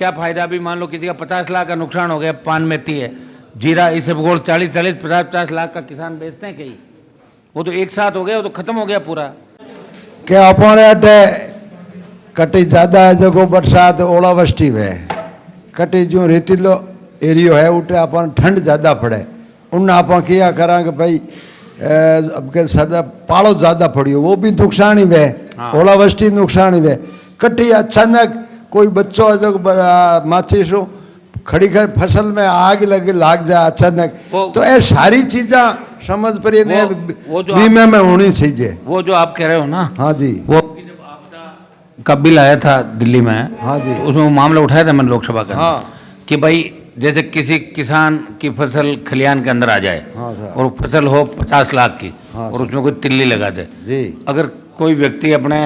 क्या फायदा? अभी मान लो किसी का 50 लाख का नुकसान हो गया, पान मेथी है, जीरा, इसबगोल 40-40, 50-50 लाख का किसान बेचते हैं कहीं, वो तो एक साथ हो गया, वो तो खत्म हो गया पूरा। के अपने अटे कटी ज्यादा है जगो बरसात ओलावृष्टि है, कटी जो रेतीलो एरियो है उठे अपन ठंड ज्यादा पड़े, उन आप क्या करा कि भाई अब के सदा पालो ज्यादा पड़ियो वो भी नुकसान ही है। हाँ। ओलावृष्टि नुकसान ही है। कटी अचानक कोई बच्चों जो माचिस खड़ी खड़ी फसल में आग लाग जाए अचानक, तो ये सारी चीज़ा समझ पर वो जो बीमे में होनी चाहिए। वो जो आप कह रहे हो ना, हाँ जी, वो जब आपदा का बिल आया था दिल्ली में, हाँ जी, तो उसमें वो मामला उठाया था मैंने लोकसभा का। हाँ, कि भाई जैसे किसी किसान की फसल खलियान के अंदर आ जाए, हाँ सर, और फसल हो 50 लाख की, हाँ और उसमें कोई तिल्ली लगा दे, जी, अगर कोई व्यक्ति अपने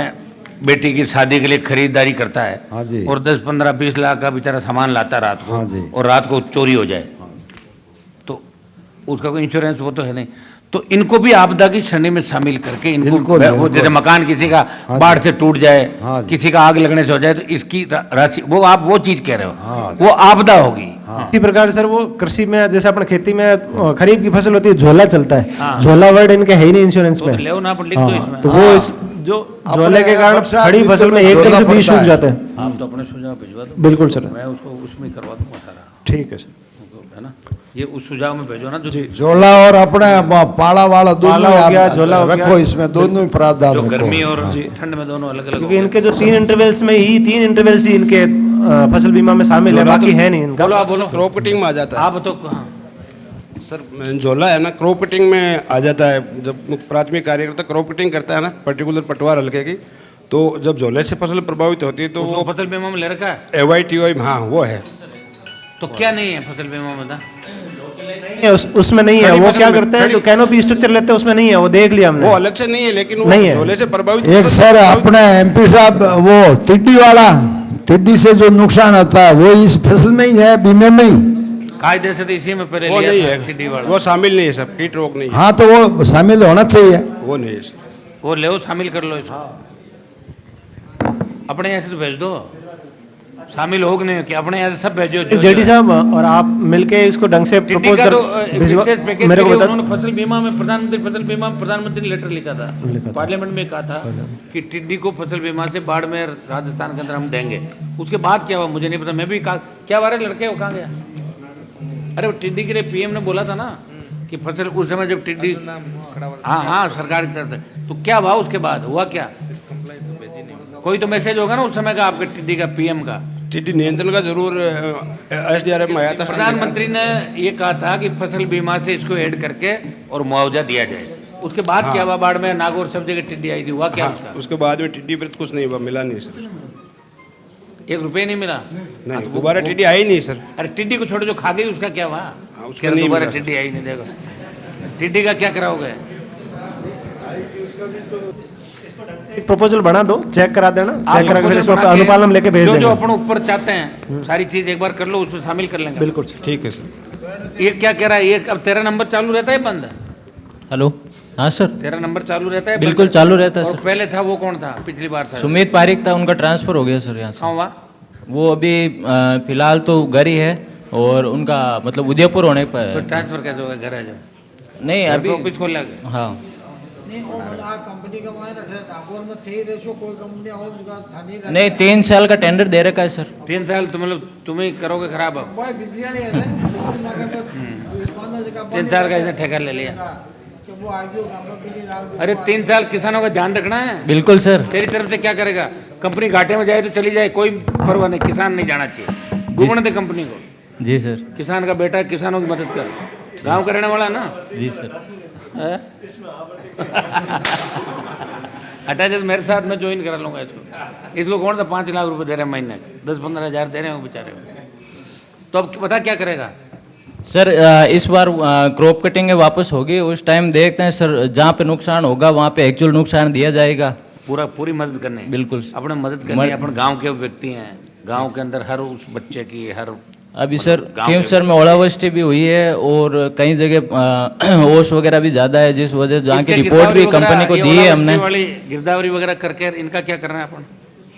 बेटी की शादी के लिए खरीदारी करता है, हाँ जी, और 10-15-20 लाख का बेचारा सामान लाता है रात को, हाँ जी, और रात को चोरी हो जाए, हाँ, तो उसका कोई इंश्योरेंस वो तो है नहीं। तो इनको भी आपदा की श्रेणी में शामिल करके इनको बिल्कुल, वो बिल्कुल। जैसे मकान किसी का हाँ बाढ़ जी, से टूट जाए, हाँ जी, किसी का आग लगने से हो जाए, तो इसकी राशि वो आप वो चीज कह रहे हो, हाँ, वो आपदा होगी। हाँ, इसी प्रकार सर वो कृषि में जैसे अपने खेती में खरीफ की फसल होती है, झोला चलता है, हाँ। झोला वर्ड इनके है ही नहीं इंश्योरेंस तो में। ले ना, लिख दो हाँ, इसमें। तो वो जो झोले के कारण बरसात खड़ी ऋतु फसल में में एकदम झोला से बीज पड़ता सूख है। जाते हैं। आप तो अपने सुझाव भिजवा दो, बिल्कुल सर, मैं उसको उसमें करवा दूंगा सारा, ठीक है सर। है ना, ये उस सुझाव में भेजो ना, जो झोला और अपने पाला वाला दोनों पाला ही हो आप गया, झोला हो रखो, गया। इसमें दोनों ही प्रावधान जो रखो। गर्मी और हाँ। ठंड में दोनों अलग अलग। क्योंकि इनके जो 3 इंटरवल्स में ही 3 इंटरवल्स ही इनके फसल बीमा में शामिल है, झोला बाकी तो- है नहीं इनका। बोलो आप बोलो, क्रॉप कटिंग में आ जाता है आप तो हाँ। सर। झोला है ना, क्रॉप कटिंग में आ जाता है। जब प्राथमिक कार्यकर्ता क्रॉप कटिंग करता है ना पर्टिकुलर पटवार हल्के की, तो जब झोले से फसल प्रभावित होती है तो उसको वो फसल बीमा में ले रखा है, AYTY, हाँ वो है। तो क्या नहीं है फसल बीमा में था? उसमें नहीं है। खड़ी वो फसल क्या में- करते हैं, खड़ी- जो कैनोपी स्ट्रक्चर लेते हैं उसमें नहीं है, वो देख लिया वो हमने। अलग से नहीं है, लेकिन वो नहीं है। झोले से प्रभावित एक सर अपने MP साहब वो टिड्डी वाला, टिड्डी से जो नुकसान होता है वो इस फसल में ही है, बीमे में ही। कायदे से तो इसी में पहले वो लिया नहीं था, टिड्डी है, वाला। वो शामिल नहीं है सर, कीट रोग नहीं है, हाँ, तो वो शामिल होना चाहिए। वो नहीं है सर। वो ले शामिल कर लो इसको, अपने यहाँ से तो भेज दो, शामिल हो कि नहीं कि अपने यहाँ से सब भेजो। जेडी साहब और आप मिलके इसको ढंग से टिड्डी प्रपोज का कर तो विशेष पैकेज मेरे के को लिए बता। उन्होंने फसल बीमा में प्रधानमंत्री ने लेटर लिखा था, पार्लियामेंट में कहा था कि टिड्डी को फसल बीमा से बाढ़ में राजस्थान के अंदर हम देंगे। उसके बाद क्या हुआ मुझे नहीं पता, मैं भी क्या बारे लड़के वो कहाँ गया? अरे वो टिड्डी के लिए PM ने बोला था ना कि फसल उस समय जब टिड्डी, हाँ हाँ सरकार की तरफ से, तो क्या हुआ उसके बाद? हुआ क्या? कोई तो मैसेज होगा ना उस समय का आपके टिड्डी का, PM का। टिड्डी नियंत्रण का जरूर SDRF में आया था। प्रधानमंत्री ने ये कहा था कि फसल बीमा से इसको ऐड करके और मुआवजा दिया जाए। उसके बाद हाँ। क्या हुआ? बाढ़ में नागौर सब जगह टिड्डी आई थी, हुआ क्या हाँ, उसका? उसके बाद में टिड्डी पर कुछ नहीं हुआ, मिला नहीं सर। 1 रुपये नहीं मिला। नहीं, दोबारा टिड्डी आई नहीं सर। अरे टिड्डी को छोड़ो, जो खा गई उसका क्या हुआ? उसका उसके नहीं दोबारा मिला सर। टिड्डी आई नहीं। देखो टिड्डी का क्या कराओगे? एक प्रपोजल बना दो, चेक करा देना, चेक करा के फिर इसको बना के अनुपालन लेके भेज जो देंगे। अपन ऊपर चाहते हैं सारी चीज एक बार कर लो, उसमें शामिल कर लेंगे। बिल्कुल सर। ठीक है सर। ये क्या कह रहा है? ये अब तेरा नंबर चालू रहता है बंद? हेलो, हाँ सर, तेरा नंबर चालू रहता है? बिल्कुल बंद? चालू रहता है और सर। पहले था वो कौन था? पिछली बार था सुमित पारिक था, उनका ट्रांसफर हो गया सर यहाँ से। कहाँ हुआ? वो अभी फिलहाल तो घर ही है, और उनका मतलब उदयपुर होने तो पर ट्रांसफर कैसे होगा? घर आ जाओ, नहीं अभी। ऑफिस खोल लगे। हाँ, नहीं 3 साल का टेंडर दे रखा है सर। 3 साल तो मतलब तुम ही करोगे खराब अब। 3 साल का इसने ठेका ले लिया। अरे 3 साल किसानों का ध्यान रखना है। बिल्कुल सर। तेरी तरफ से क्या करेगा? कंपनी घाटे में जाए तो चली जाए, कोई परवाह नहीं, किसान नहीं जाना चाहिए, घूमने दे कंपनी को। जी सर। किसान का बेटा, किसानों की मदद कर, गांव का रहने वाला ना। जी सर। है? हटा जब मेरे साथ मैं ज्वाइन करा लूंगा इसको। इसको कौन सा 5 लाख रुपए दे रहे हैं महीने, 10-15 हज़ार दे रहे हैं वो बेचारे। तो अब पता क्या करेगा? सर इस बार क्रॉप कटिंग वापस होगी, उस टाइम देखते हैं सर, जहाँ पे नुकसान होगा वहाँ पे एक्चुअल नुकसान दिया जाएगा। पूरी मदद करनी है। बिल्कुल। अपने मदद करनी है, अपन गांव के व्यक्ति हैं, गांव के अंदर हर उस बच्चे की हर अभी सर गाँव क्यों के- सर में ओलावृष्टि भी हुई है, और कई जगह ओस वगैरह भी ज़्यादा है, जिस वजह जहाँ की इसके रिपोर्ट भी गिरदावरी कंपनी को वगैरह, दी ये है ओलावृष्टि हमने। वाली गिरदावरी वगैरह करके इनका क्या करना है अपन?